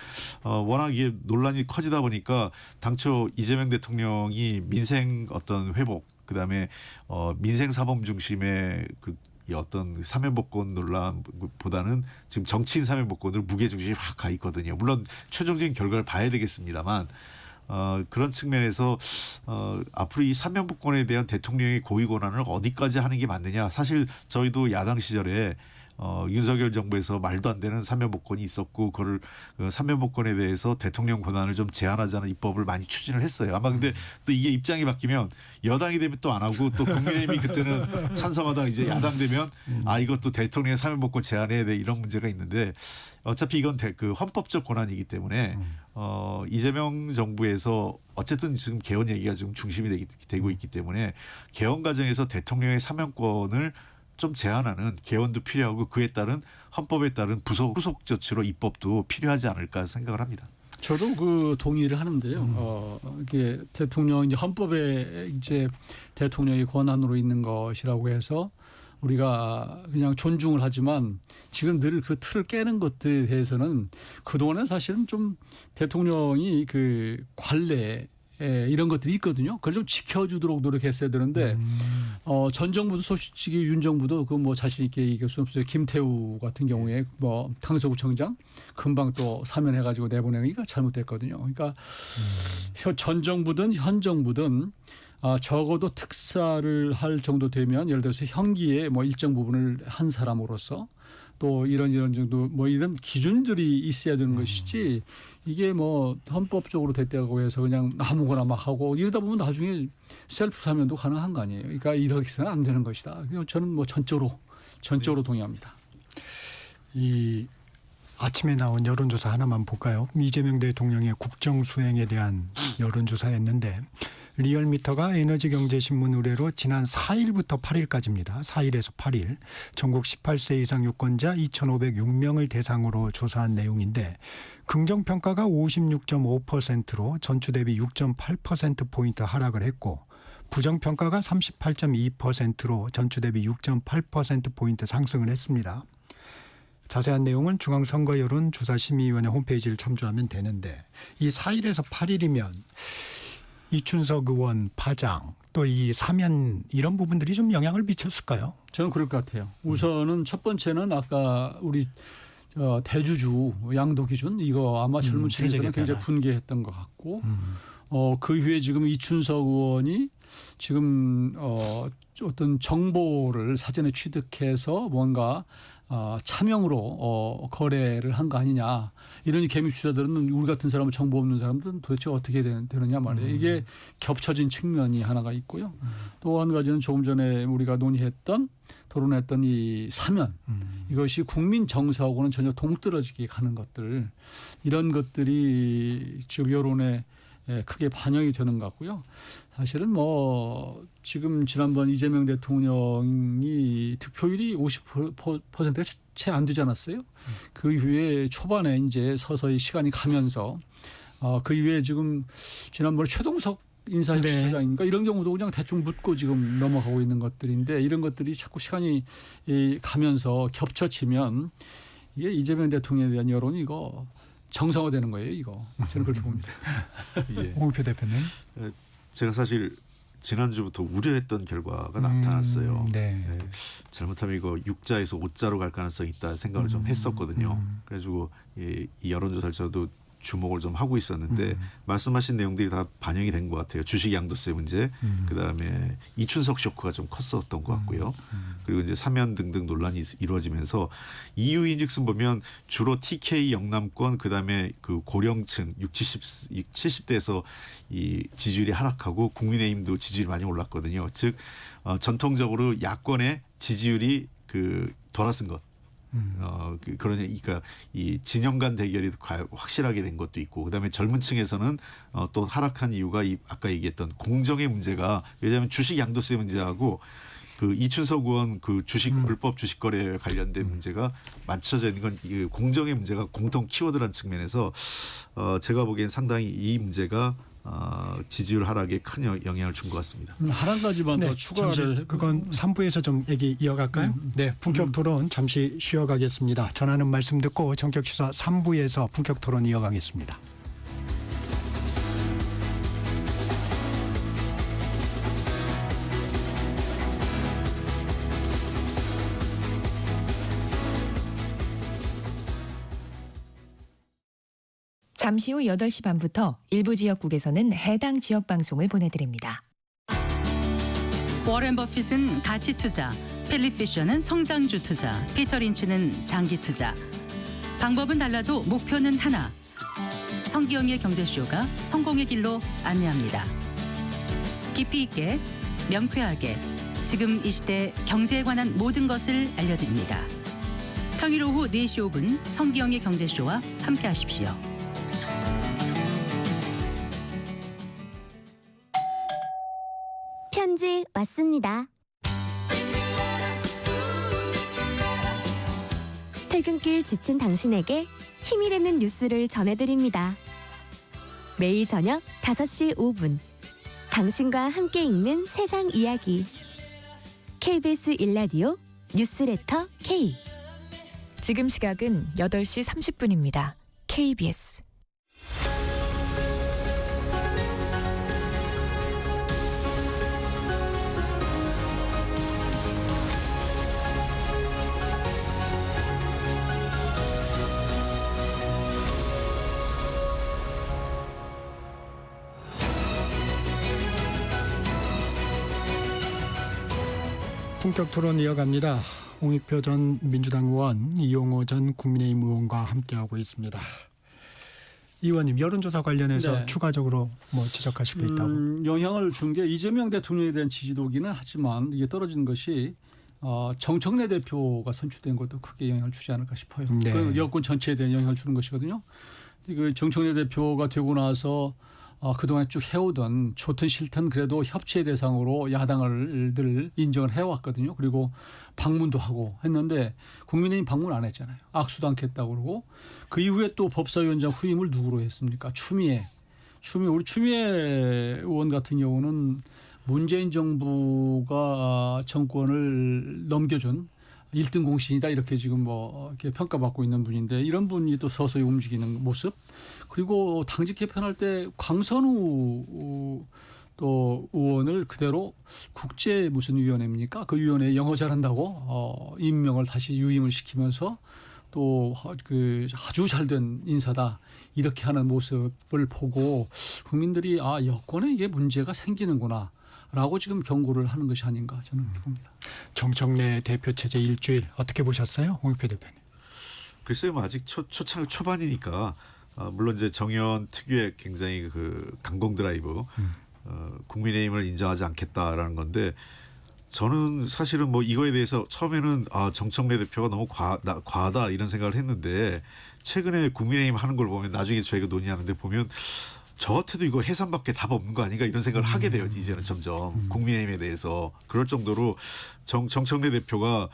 워낙 이게 논란이 커지다 보니까 당초 이재명 대통령이 민생 어떤 회복 그다음에 민생 사범 중심의 이 어떤 사면복권 논란보다는 지금 정치인 사면복권으로 무게 중심이 확 가 있거든요. 물론 최종적인 결과를 봐야 되겠습니다만 그런 측면에서 앞으로 이 사면복권에 대한 대통령의 고유 권한을 어디까지 하는 게 맞느냐. 사실 저희도 야당 시절에 윤석열 정부에서 말도 안 되는 사면복권이 있었고 그거를 사면복권에 대해서 대통령 권한을 좀 제한하자는 입법을 많이 추진을 했어요. 아마 근데 또 이게 입장이 바뀌면 여당이 되면 또 안 하고 또 국민의힘이 그때는 찬성하다가 이제 야당 되면 이것도 대통령의 사면복권 제한해야 돼 이런 문제가 있는데 어차피 이건 헌법적 권한이기 때문에 이재명 정부에서 어쨌든 지금 개헌 얘기가 지금 중심이 되고 있기 때문에 개헌 과정에서 대통령의 사면권을 좀 제한하는 개헌도 필요하고 그에 따른 헌법에 따른 후속 조치로 입법도 필요하지 않을까 생각을 합니다. 저도 동의를 하는데요. 이게 대통령 이제 헌법에 이제 대통령의 권한으로 있는 것이라고 해서 우리가 그냥 존중을 하지만 지금 늘 그 틀을 깨는 것들에 대해서는 그동안은 사실은 좀 대통령이 관례에 이런 것들이 있거든요. 그걸 좀 지켜주도록 노력했어야 되는데 전 정부도 솔직히 윤 정부도 그 뭐 자신 있게 얘기할 수 없어요. 김태우 같은 경우에 뭐 강서구청장 금방 또 사면해가지고 내보내기가 잘못됐거든요. 그러니까 전 정부든 현 정부든 적어도 특사를 할 정도 되면 예를 들어서 형기에 뭐 일정 부분을 한 사람으로서 또 이런 정도 뭐 이런 기준들이 있어야 되는 것이지 이게 뭐 헌법적으로 됐다고 해서 그냥 아무거나 막 하고 이러다 보면 나중에 셀프 사면도 가능한 거 아니에요. 그러니까 이렇게 해서는 안 되는 것이다. 저는 뭐 전적으로 동의합니다. 이 아침에 나온 여론조사 하나만 볼까요? 이재명 대통령의 국정 수행에 대한 여론조사였는데 리얼미터가 에너지경제신문 의뢰로 지난 4일부터 8일까지입니다. 4일에서 8일 전국 18세 이상 유권자 2,506명을 대상으로 조사한 내용인데 긍정평가가 56.5%로 전주 대비 6.8%포인트 하락을 했고 부정평가가 38.2%로 전주 대비 6.8%포인트 상승을 했습니다. 자세한 내용은 중앙선거여론조사심의위원회 홈페이지를 참조하면 되는데 이 4일에서 8일이면 이춘석 의원 파장 또 이 사면 이런 부분들이 좀 영향을 미쳤을까요? 저는 그럴 것 같아요. 우선은 첫 번째는 아까 우리 대주주 양도 기준 이거 아마 젊은 층에서는 굉장히 분개했던 것 같고 그 이후에 지금 이춘석 의원이 지금 어떤 정보를 사전에 취득해서 뭔가 차명으로 거래를 한 거 아니냐 이런 개미 투자들은 우리 같은 사람은 정보 없는 사람들은 도대체 어떻게 되느냐 말이에요. 이게 겹쳐진 측면이 하나가 있고요. 또 한 가지는 조금 전에 우리가 토론했던 이 사면 이것이 국민 정서하고는 전혀 동떨어지게 가는 것들 이런 것들이 지금 여론에 크게 반영이 되는 것 같고요. 사실은 뭐 지금 지난번 이재명 대통령이 득표율이 50%가 채 안 되지 않았어요? 그 이후에 초반에 이제 서서히 시간이 가면서 그 이후에 지금 지난번에 최동석 인사실장인가 이런 경우도 그냥 대충 묻고 지금 넘어가고 있는 것들인데 이런 것들이 자꾸 시간이 가면서 겹쳐지면 이게 이재명 대통령에 대한 여론이 이거 정상화되는 거예요. 이거 저는 그렇게 봅니다. 예. 홍익표 대표님. 제가 사실 지난주부터 우려했던 결과가 나타났어요. 네. 네. 잘못하면 이거 6자에서 5자로 갈 가능성이 있다 생각을 좀 했었거든요. 그래가지고 이 여론조사를 저도 주목을 좀 하고 있었는데 말씀하신 내용들이 다 반영이 된 것 같아요. 주식 양도세 문제, 그다음에 이춘석 쇼크가 좀 컸었던 것 같고요. 그리고 이제 사면 등등 논란이 이루어지면서 이유인즉슨 보면 주로 TK 영남권 그다음에 그 고령층 70대에서 이 지지율이 하락하고 국민의힘도 지지율이 많이 올랐거든요. 즉 전통적으로 야권의 지지율이 그 돌아선 것. 그러니까 이 진영 간 대결이 확실하게 된 것도 있고 그다음에 젊은 층에서는 또 하락한 이유가 아까 얘기했던 공정의 문제가 왜냐하면 주식 양도세 문제하고 그 이춘석 의원 그 주식 불법 주식 거래에 관련된 문제가 맞춰져 있는 건 이 공정의 문제가 공통 키워드라는 측면에서 제가 보기엔 상당히 이 문제가 지지율 하락에 큰 영향을 준 것 같습니다. 한 가지만 더 추가를 그건 3부에서 좀 얘기 이어갈까요? 네, 품격 토론 잠시 쉬어가겠습니다. 전하는 말씀 듣고 전격 시사 3부에서 품격 토론 이어가겠습니다. 잠시 후 8시 반부터 일부 지역국에서는 해당 지역 방송을 보내드립니다. 워렌 버핏은 가치 투자, 필립 피셔는 성장주 투자, 피터 린치는 장기 투자. 방법은 달라도 목표는 하나. 성기영의 경제쇼가 성공의 길로 안내합니다. 깊이 있게, 명쾌하게, 지금 이 시대 경제에 관한 모든 것을 알려드립니다. 평일 오후 4시 5분 성기영의 경제쇼와 함께하십시오. 편지 왔습니다. 퇴근길 지친 당신에게 힘이 되는 뉴스를 전해드립니다. 매일 저녁 5시 5분 당신과 함께 읽는 세상 이야기 KBS 1라디오 뉴스레터 K 지금 시각은 8시 30분입니다. KBS 본격 토론 이어갑니다. 홍익표 전 민주당 의원, 이용호 전 국민의힘 의원과 함께하고 있습니다. 이 의원님, 여론조사 관련해서 네. 추가적으로 뭐 지적하실 게 있다고. 영향을 준 게 이재명 대통령에 대한 지지도기는 하지만 이게 떨어진 것이 정청래 대표가 선출된 것도 크게 영향을 주지 않을까 싶어요. 네. 그 여권 전체에 대한 영향을 주는 것이거든요. 그 정청래 대표가 되고 나서 그동안 쭉 해오던 좋든 싫든 그래도 협치의 대상으로 야당을 늘 인정을 해왔거든요. 그리고 방문도 하고 했는데 국민의힘 방문 안 했잖아요. 악수도 않겠다고 그러고 그 이후에 또 법사위원장 후임을 누구로 했습니까? 추미애 우리 추미애 의원 같은 경우는 문재인 정부가 정권을 넘겨준 1등 공신이다 이렇게 지금 뭐 이렇게 평가받고 있는 분인데 이런 분이 또 서서히 움직이는 모습 그리고 당직 개편할 때 광선우 또 의원을 그대로 국제 무슨 위원회입니까? 그 위원회 영어 잘한다고 임명을 다시 유임을 시키면서 또 그 아주 잘된 인사다 이렇게 하는 모습을 보고 국민들이 여권에 이게 문제가 생기는구나. 라고 지금 경고를 하는 것이 아닌가 저는 그렇게 봅니다. 정청래 대표 체제 일주일 어떻게 보셨어요, 홍익표 대표님? 글쎄요, 뭐 아직 초반이니까 물론 이제 정의원 특유의 굉장히 그 강공 드라이브, 국민의힘을 인정하지 않겠다라는 건데 저는 사실은 뭐 이거에 대해서 처음에는 정청래 대표가 너무 과하다 이런 생각을 했는데 최근에 국민의힘 하는 걸 보면 나중에 저희가 논의하는데 보면. 저 같아도 이거 해산밖에 답 없는 거 아닌가 이런 생각을 하게 돼요. 이제는 점점 국민의힘에 대해서 그럴 정도로 정청래 대표가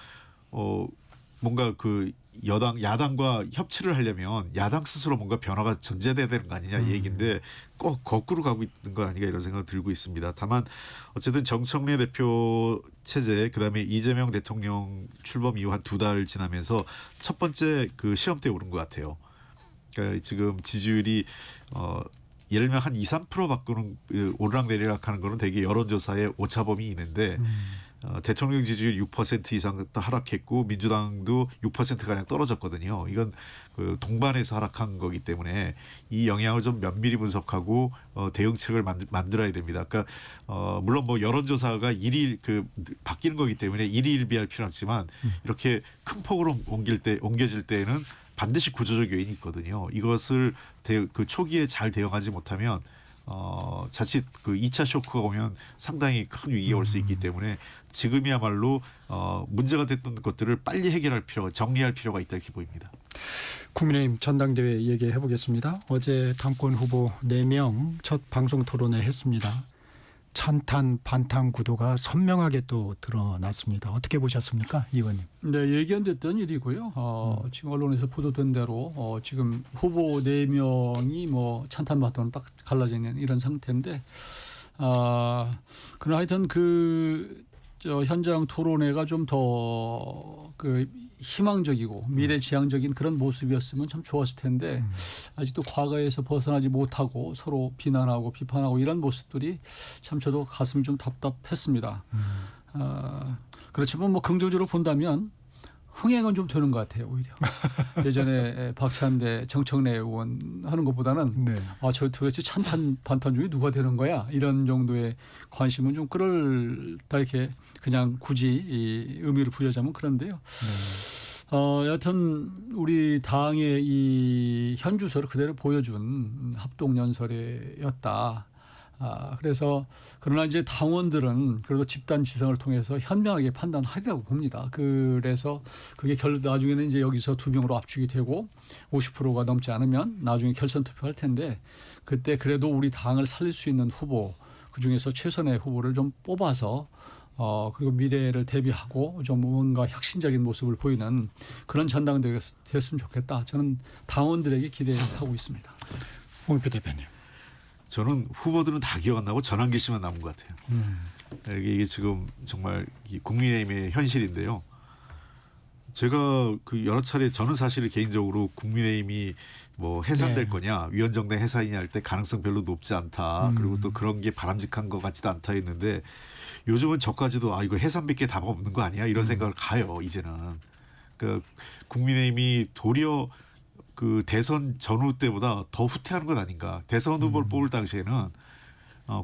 뭔가 그 야당과 협치를 하려면 야당 스스로 뭔가 변화가 전제돼야 되는 거 아니냐 이 얘기인데 꼭 거꾸로 가고 있는 거 아닌가 이런 생각을 들고 있습니다. 다만 어쨌든 정청래 대표 체제 그다음에 이재명 대통령 출범 이후 한 2달 지나면서 첫 번째 그 시험대에 오른 것 같아요. 그러니까 지금 지지율이 예를 들면 한 2, 3% 바꾸는 오르락내리락 하는 거는 되게 여론조사의 오차범위 있는데 대통령 지지율 6% 이상 하락했고 민주당도 6%가량 떨어졌거든요. 이건 그 동반해서 하락한 거기 때문에 이 영향을 좀 면밀히 분석하고 대응책을 만들어야 됩니다. 그러니까 물론 뭐 여론조사가 일일 바뀌는 거기 때문에 일희일비할 필요는 없지만 이렇게 큰 폭으로 옮겨질 때에는 반드시 구조적 요인이 있거든요. 이것을 그 초기에 잘 대응하지 못하면 자칫 그 2차 쇼크가 오면 상당히 큰 위기가 올 수 있기 때문에 지금이야말로 문제가 됐던 것들을 빨리 정리할 필요가 있다 이렇게 보입니다. 국민의힘 전당대회 얘기해 보겠습니다. 어제 당권 후보 4명 첫 방송 토론회 했습니다. 찬탄 반탄 구도가 선명하게 또 드러났습니다. 어떻게 보셨습니까, 이 의원님? 네, 예견됐던 일이고요. 지금 언론에서 보도된 대로 지금 후보 4명이 뭐 찬탄 반탄으로 딱 갈라져 있는 이런 상태인데 그러나 하여튼 현장 토론회가 좀 더 희망적이고 미래지향적인 그런 모습이었으면 참 좋았을 텐데 아직도 과거에서 벗어나지 못하고 서로 비난하고 비판하고 이런 모습들이 참 저도 가슴이 좀 답답했습니다. 그렇지만 뭐 긍정적으로 본다면 흥행은 좀 되는 것 같아요, 오히려. 예전에 박찬대, 정청래 의원 하는 것보다는 네. 저 도대체 찬탄 반탄 중에 누가 되는 거야? 이런 정도의 관심은 좀 끌다 이렇게 그냥 굳이 이 의미를 부여자면 그런데요. 여하튼 우리 당의 이 현주소를 그대로 보여준 합동연설회였다. 그래서 그러나 이제 당원들은 그래도 집단 지성을 통해서 현명하게 판단하리라고 봅니다. 그래서 그게 나중에는 이제 여기서 2명으로 압축이 되고 50%가 넘지 않으면 나중에 결선 투표할 텐데 그때 그래도 우리 당을 살릴 수 있는 후보 그중에서 최선의 후보를 좀 뽑아서 그리고 미래를 대비하고 좀 뭔가 혁신적인 모습을 보이는 그런 전당대회가 됐으면 좋겠다. 저는 당원들에게 기대하고 있습니다. 홍익표 대표님. 저는 후보들은 다 기억 안 나고 전환기 씨만 남은 것 같아요. 이게 지금 정말 국민의힘의 현실인데요. 제가 그 여러 차례 저는 사실 개인적으로 국민의힘이 뭐 해산될 거냐 위원정당 해산이냐 할 때 가능성 별로 높지 않다. 그리고 또 그런 게 바람직한 것 같지도 않다 했는데 요즘은 저까지도 이거 해산밖에 답 없는 거 아니야 이런 생각을 가요 이제는. 그러니까 국민의힘이 도리어 그 대선 전후 때보다 더 후퇴하는 것 아닌가. 대선 후보를 뽑을 당시에는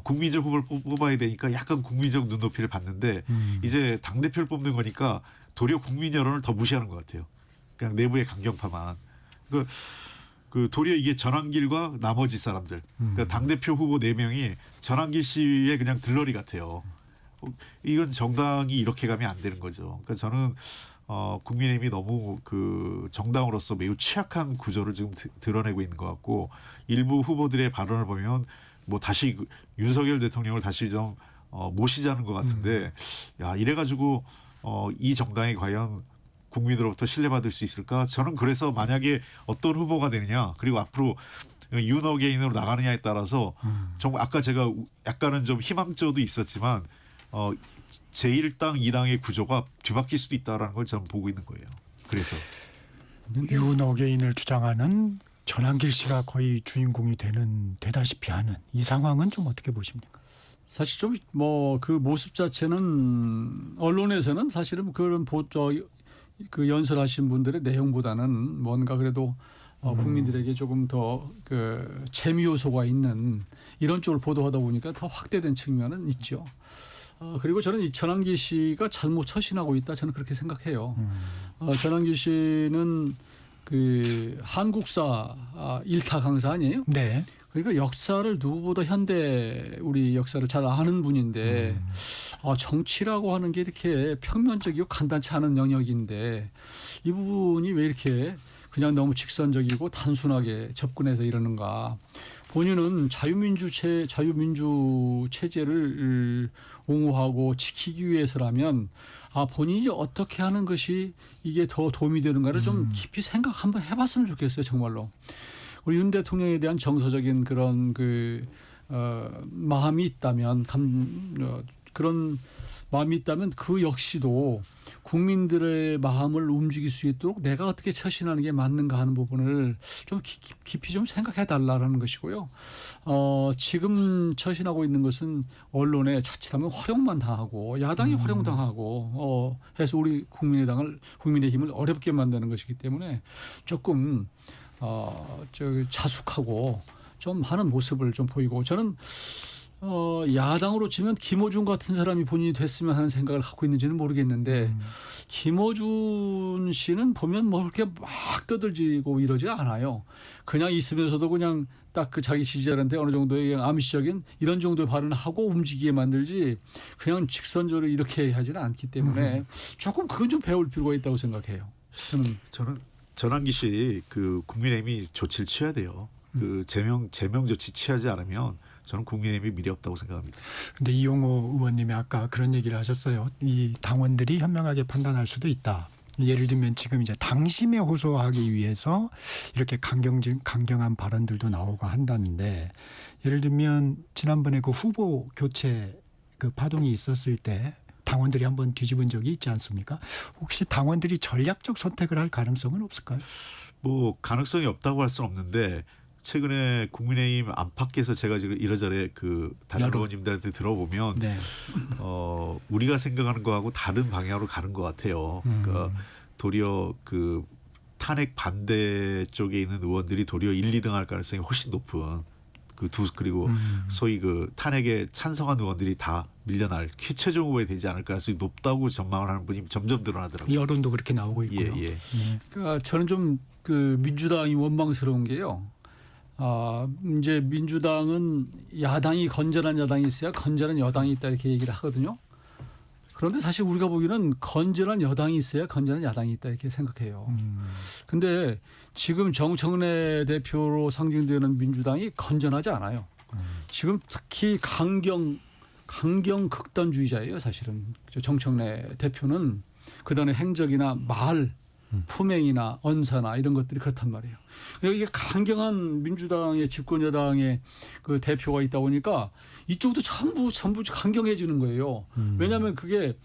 국민적 후보를 뽑아야 되니까 약간 국민적 눈높이를 받는데 이제 당 대표를 뽑는 거니까 도리어 국민 여론을 더 무시하는 것 같아요. 그냥 내부의 강경파만. 그 도리어 이게 전환길과 나머지 사람들. 그러니까 당 대표 후보 4명이 전환길 씨의 그냥 들러리 같아요. 이건 정당이 이렇게 가면 안 되는 거죠. 그러니까 저는 국민의힘이 너무 그 정당으로서 매우 취약한 구조를 지금 드러내고 있는 것 같고 일부 후보들의 발언을 보면 뭐 다시 윤석열 대통령을 다시 좀 모시자는 것 같은데 야 이래가지고 이 정당이 과연 국민으로부터 신뢰받을 수 있을까? 저는 그래서 만약에 어떤 후보가 되느냐 그리고 앞으로 윤어게인으로 나가느냐에 따라서 정말 아까 제가 약간은 좀 희망조도 있었지만 제1당 2당의 구조가 뒤바뀔 수도 있다라는 걸 저는 보고 있는 거예요. 그래서 윤어게인을 주장하는 전환길 씨가 거의 주인공이 되다시피 하는 이 상황은 좀 어떻게 보십니까? 사실 좀 뭐 그 모습 자체는 언론에서는 사실은 그런 그 연설하신 분들의 내용보다는 뭔가 그래도 국민들에게 조금 더 그 재미 요소가 있는 이런 쪽을 보도하다 보니까 더 확대된 측면은 있죠. 그리고 저는 이 전환기 씨가 잘못 처신하고 있다 저는 그렇게 생각해요. 전환기 씨는 그 한국사 일타 강사 아니에요? 네. 그러니까 역사를 누구보다 현대 우리 역사를 잘 아는 분인데 정치라고 하는 게 이렇게 평면적이고 간단치 않은 영역인데 이 부분이 왜 이렇게 그냥 너무 직선적이고 단순하게 접근해서 이러는가. 본인은 자유민주 체제를 옹호하고 지키기 위해서라면 본인이 어떻게 하는 것이 이게 더 도움이 되는가를 좀 깊이 생각 한번 해봤으면 좋겠어요. 정말로. 우리 윤 대통령에 대한 정서적인 그런 마음이 있다면 그런 마음이 있다면 그 역시도 국민들의 마음을 움직일 수 있도록 내가 어떻게 처신하는 게 맞는가 하는 부분을 좀 깊이 좀 생각해 달라는 것이고요. 지금 처신하고 있는 것은 언론에 자칫하면 활용만 당하고 야당이 활용당하고 해서 우리 국민의힘을 어렵게 만드는 것이기 때문에 조금 자숙하고 좀 하는 모습을 좀 보이고 저는 야당으로 치면 김어준 같은 사람이 본인이 됐으면 하는 생각을 갖고 있는지는 모르겠는데 김어준 씨는 보면 뭐 그렇게 막 떠들지고 이러지 않아요. 그냥 있으면서도 그냥 딱 그 자기 지지자한테 어느 정도의 암시적인 이런 정도의 발언을 하고 움직이게 만들지 그냥 직선적으로 이렇게 하지는 않기 때문에 조금 그건 좀 배울 필요가 있다고 생각해요. 저는 전환기 씨 그 국민의힘이 조치를 취해야 돼요. 그 제명 조치 취하지 않으면 저는 국민의힘이 미래 없다고 생각합니다. 근데 이용호 의원님이 아까 그런 얘기를 하셨어요. 이 당원들이 현명하게 판단할 수도 있다. 예를 들면 지금 이제 당심에 호소하기 위해서 이렇게 강경한 발언들도 나오고 한다는데 예를 들면 지난번에 그 후보 교체 그 파동이 있었을 때 당원들이 한번 뒤집은 적이 있지 않습니까? 혹시 당원들이 전략적 선택을 할 가능성은 없을까요? 뭐 가능성이 없다고 할 수는 없는데 최근에 국민의힘 안팎에서 제가 지금 이러저래 그 다른 의원님들한테 들어보면 네. 우리가 생각하는 거하고 다른 방향으로 가는 것 같아요. 그러니까 도리어 그 탄핵 반대 쪽에 있는 의원들이 도리어 1, 2등 할 가능성이 훨씬 높은 그리고 소위 그 탄핵에 찬성한 의원들이 다 밀려날 최종 후보에 되지 않을 가능성이 높다고 전망을 하는 분이 점점 늘어나더라고요. 여론도 그렇게 나오고 있고요. 예. 그러니까 저는 좀 그 민주당이 원망스러운 게요. 이제 민주당은 야당이 건전한 야당이 있어야 건전한 여당이 있다 이렇게 얘기를 하거든요. 그런데 사실 우리가 보기에는 건전한 여당이 있어야 건전한 야당이 있다 이렇게 생각해요. 근데 지금 정청래 대표로 상징되는 민주당이 건전하지 않아요. 지금 특히 강경 극단주의자예요. 사실은 정청래 대표는 그다음에 행적이나 말 품행이나 언사나 이런 것들이 그렇단 말이에요. 이게 강경한 민주당의 집권 여당의 그 대표가 있다 보니까 이쪽도 전부 강경해지는 거예요. 왜냐하면 그게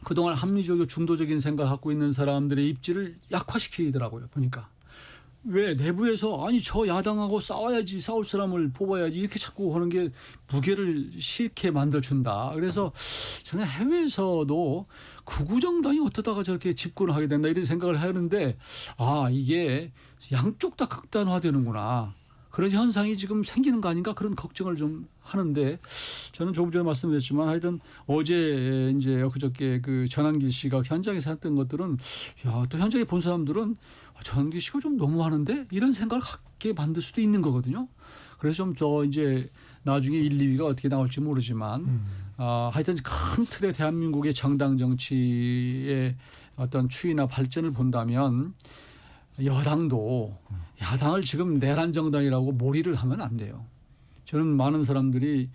그동안 합리적이고 중도적인 생각을 갖고 있는 사람들의 입지를 약화시키더라고요. 보니까. 왜 내부에서 아니 저 야당하고 싸워야지 싸울 사람을 뽑아야지 이렇게 자꾸 하는 게 무게를 싫게 만들어준다. 그래서 저는 해외에서도 구구정당이 어쩌다가 저렇게 집권을 하게 된다 이런 생각을 하는데 이게 양쪽 다 극단화되는구나. 그런 현상이 지금 생기는 거 아닌가 그런 걱정을 좀 하는데 저는 조금 전에 말씀드렸지만 하여튼 어제 이제 그저께 그 전한길 씨가 현장에서 했던 것들은 야, 또 현장에 본 사람들은 전한길 씨가 좀 너무하는데 이런 생각을 갖게 만들 수도 있는 거거든요. 그래서 좀 더 이제 나중에 1, 2위가 어떻게 나올지 모르지만 하여튼 큰 틀의 대한민국의 정당 정치의 어떤 추이나 발전을 본다면 여당도 야당을 지금 내란 정당이라고 몰이를 하면 안 돼요. 저는 많은 사람들이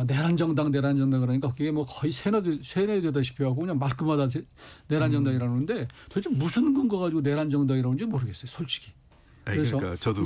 내란 정당 그러니까 그게 뭐 거의 세뇌되다시피 하고 그냥 말끝마다 내란 정당이라는데 도대체 무슨 근거 가지고 내란 정당이라는지 모르겠어요, 솔직히. 그래서 그러니까 저도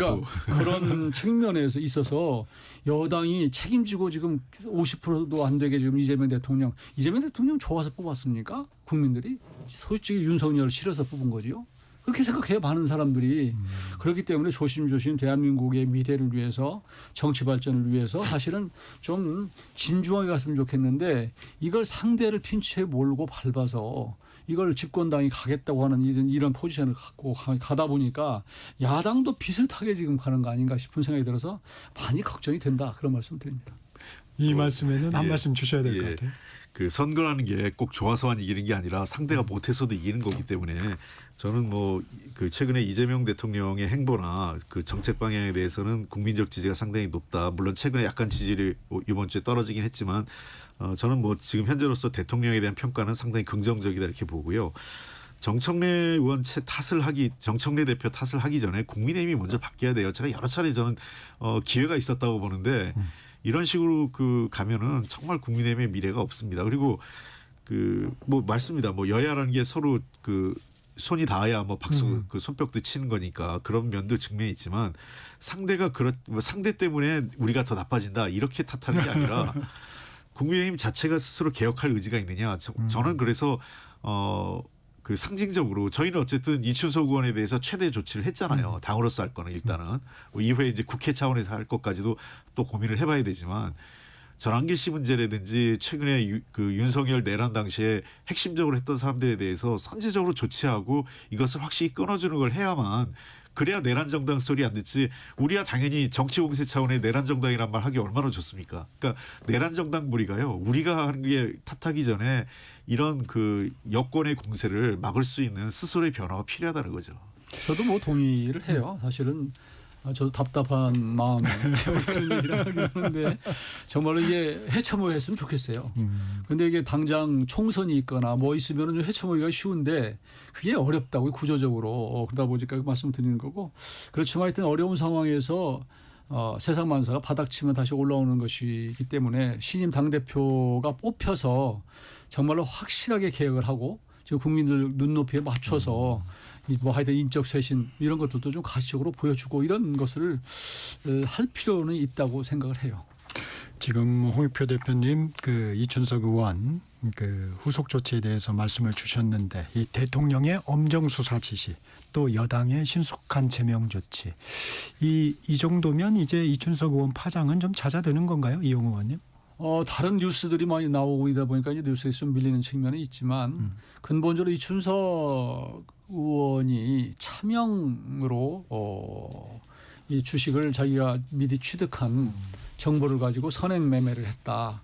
그런 측면에서 있어서 여당이 책임지고 지금 50%도 안 되게 지금 이재명 대통령 좋아서 뽑았습니까? 국민들이 솔직히 윤석열을 싫어서 뽑은 거지요. 그렇게 생각해요, 많은 사람들이. 그렇기 때문에 조심조심 대한민국의 미래를 위해서 정치 발전을 위해서 사실은 좀 진중하게 갔으면 좋겠는데 이걸 상대를 핀치에 몰고 밟아서 이걸 집권당이 가겠다고 하는 이런 포지션을 갖고 가다 보니까 야당도 비슷하게 지금 가는 거 아닌가 싶은 생각이 들어서 많이 걱정이 된다. 그런 말씀 드립니다. 이 말씀에는 한 예. 말씀 주셔야 될 것 예. 같아요. 그 선거라는 게 꼭 좋아서만 이기는 게 아니라 상대가 못해서도 이기는 거기 때문에 저는 뭐 그 최근에 이재명 대통령의 행보나 그 정책 방향에 대해서는 국민적 지지가 상당히 높다. 물론 최근에 약간 지지율이 이번 주에 떨어지긴 했지만 저는 뭐 지금 현재로서 대통령에 대한 평가는 상당히 긍정적이다 이렇게 보고요. 정청래 대표 탓을 하기 전에 국민의힘이 먼저 바뀌어야 돼요. 제가 여러 차례 저는 기회가 있었다고 보는데 이런 식으로 그 가면은 정말 국민의힘의 미래가 없습니다. 그리고 그 뭐 맞습니다. 뭐 여야라는 게 서로 그 손이 닿아야 뭐 박수 그 손뼉도 치는 거니까 그런 면도 측면이 있지만 상대가 상대 때문에 우리가 더 나빠진다 이렇게 탓하는 게 아니라 국민의힘 자체가 스스로 개혁할 의지가 있느냐. 저는 그래서 그 상징적으로 저희는 어쨌든 이춘석 의원에 대해서 최대 조치를 했잖아요. 당으로서 할 거는 일단은 이후에 이제 국회 차원에서 할 것까지도 또 고민을 해봐야 되지만 전한길 씨 문제라든지 최근에 그 윤석열 내란 당시에 핵심적으로 했던 사람들에 대해서 선제적으로 조치하고 이것을 확실히 끊어주는 걸 해야만 그래야 내란 정당 소리 안 듣지. 우리야 당연히 정치 공세 차원의 내란 정당이란 말 하기 얼마나 좋습니까? 그러니까 내란 정당 무리가요. 우리가 하는 게 탓하기 전에 이런 그 여권의 공세를 막을 수 있는 스스로의 변화가 필요하다는 거죠. 저도 뭐 동의를 해요. 사실은 저도 답답한 마음에 무슨 얘기를 하긴 하는데 정말로 이게 헤쳐모였으면 좋겠어요. 근데 이게 당장 총선이 있거나 뭐 있으면 좀 헤쳐모기가 쉬운데 그게 어렵다고요. 구조적으로. 그러다 보니까 말씀드리는 거고. 그렇지만 하여튼 어려운 상황에서 세상 만사가 바닥치면 다시 올라오는 것이기 때문에 신임 당대표가 뽑혀서 정말로 확실하게 개혁을 하고 지금 국민들 눈높이에 맞춰서 뭐 하여튼 인적 쇄신 이런 것들도 좀 가시적으로 보여주고 이런 것을 할 필요는 있다고 생각을 해요. 지금 홍익표 대표님 그 이춘석 의원 그 후속 조치에 대해서 말씀을 주셨는데 이 대통령의 엄정 수사 지시 또 여당의 신속한 제명 조치 이 정도면 이제 이춘석 의원 파장은 좀 잦아드는 건가요, 이용 의원님? 다른 뉴스들이 많이 나오고 이다 보니까 이제 뉴스에서 좀 밀리는 측면이 있지만 근본적으로 이춘석 의원이 차명으로 이 주식을 자기가 미리 취득한 정보를 가지고 선행 매매를 했다.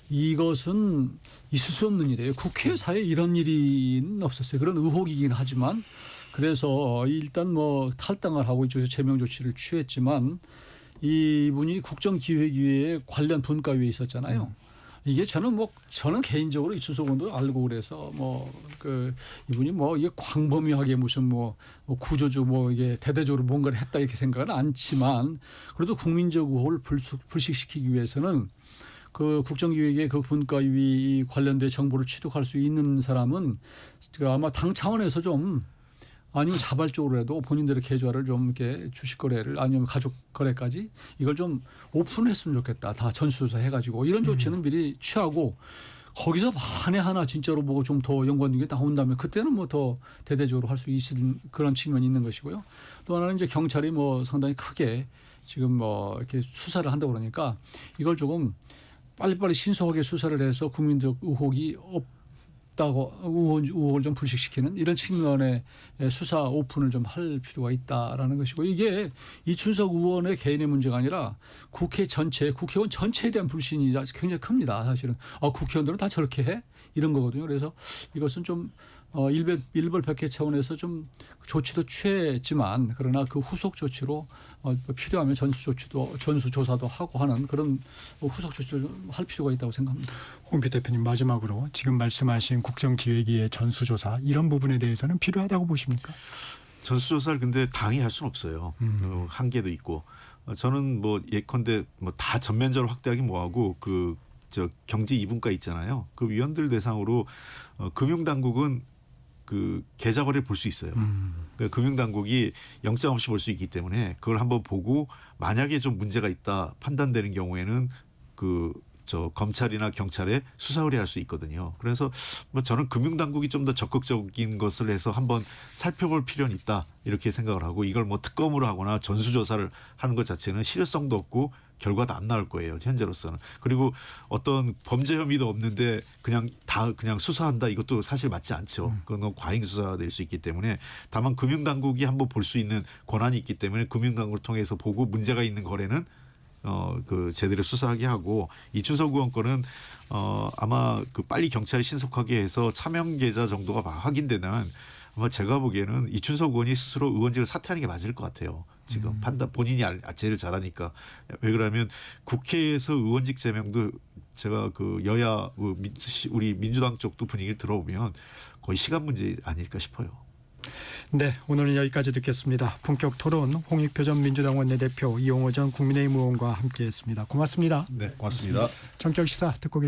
이것은 있을 수 없는 일이에요. 국회사에 이런 일은 없었어요. 그런 의혹이긴 하지만 그래서 일단 뭐 탈당을 하고 이쪽에서 제명 조치를 취했지만 이분이 국정기획위에 관련 분과위에 있었잖아요. 이게 저는 개인적으로 이춘석 의원도 알고 그래서 이분이 이게 광범위하게 무슨 구조적 이게 대대적으로 뭔가를 했다 이렇게 생각은 않지만 그래도 국민적 의혹을 불식시키기 위해서는 그 국정기획의 그 분과위 관련된 정보를 취득할 수 있는 사람은 아마 당 차원에서 좀 아니면 자발적으로라도 본인들의 계좌를 좀 이렇게 주식 거래를 아니면 가족 거래까지 이걸 좀 오픈했으면 좋겠다. 다 전수조사 해가지고 이런 조치는 미리 취하고 거기서 만에 하나 진짜로 보고 좀 더 연관된 게 나온다면 그때는 더 대대적으로 할 수 있는 그런 측면이 있는 것이고요. 또 하나는 이제 경찰이 상당히 크게 지금 이렇게 수사를 한다고 그러니까 이걸 조금 빨리빨리 신속하게 수사를 해서 국민적 의혹이 있다고 의혹을 좀 불식시키는 이런 측면의 수사 오픈을 좀 할 필요가 있다라는 것이고 이게 이춘석 의원의 개인의 문제가 아니라 국회 전체 국회의원 전체에 대한 불신이 굉장히 큽니다. 사실은 국회의원들은 다 저렇게 해 이런 거거든요. 그래서 이것은 좀 일벌백계 차원에서 좀 조치도 취했지만 그러나 그 후속 조치로 필요하면 전수조사도 하고 하는 그런 후속 조치를 할 필요가 있다고 생각합니다. 홍표 대표님 마지막으로 지금 말씀하신 국정기획위의 전수조사 이런 부분에 대해서는 필요하다고 보십니까? 전수조사를 근데 당이 할 수는 없어요. 한계도 있고 저는 뭐 예컨대 뭐 다 전면적으로 확대하기 뭐하고 저 경제 이분과 있잖아요. 그 위원들 대상으로 금융당국은 그 계좌 거래를 볼 수 있어요. 그러니까 금융당국이 영장 없이 볼 수 있기 때문에 그걸 한번 보고 만약에 좀 문제가 있다 판단되는 경우에는 저 검찰이나 경찰에 수사 의뢰할 수 있거든요. 그래서 뭐 저는 금융당국이 좀 더 적극적인 것을 해서 한번 살펴볼 필요는 있다 이렇게 생각을 하고 이걸 뭐 특검으로 하거나 전수조사를 하는 것 자체는 실효성도 없고 결과도 안 나올 거예요. 현재로서는. 그리고 어떤 범죄 혐의도 없는데 그냥 수사한다 이것도 사실 맞지 않죠. 그건 과잉 수사가 될 수 있기 때문에 다만 금융당국이 한번 볼 수 있는 권한이 있기 때문에 금융당국을 통해서 보고 문제가 있는 거래는 제대로 수사하게 하고 이춘석 의원 거는 아마 빨리 경찰이 신속하게 해서 차명 계좌 정도가 확인되면 아마 제가 보기에는 이춘석 의원이 스스로 의원직을 사퇴하는 게 맞을 것 같아요. 지금 본인이 제일 잘하니까. 왜 그러냐면 국회에서 의원직 제명도 제가 여야 우리 민주당 쪽도 분위기를 들어보면 거의 시간 문제 아닐까 싶어요. 네, 오늘은 여기까지 듣겠습니다. 본격 토론 홍익표 전 민주당 원내대표 이용호 전 국민의힘 의원과 함께했습니다. 고맙습니다. 네, 고맙습니다. 전격 시사 듣고 계십니다.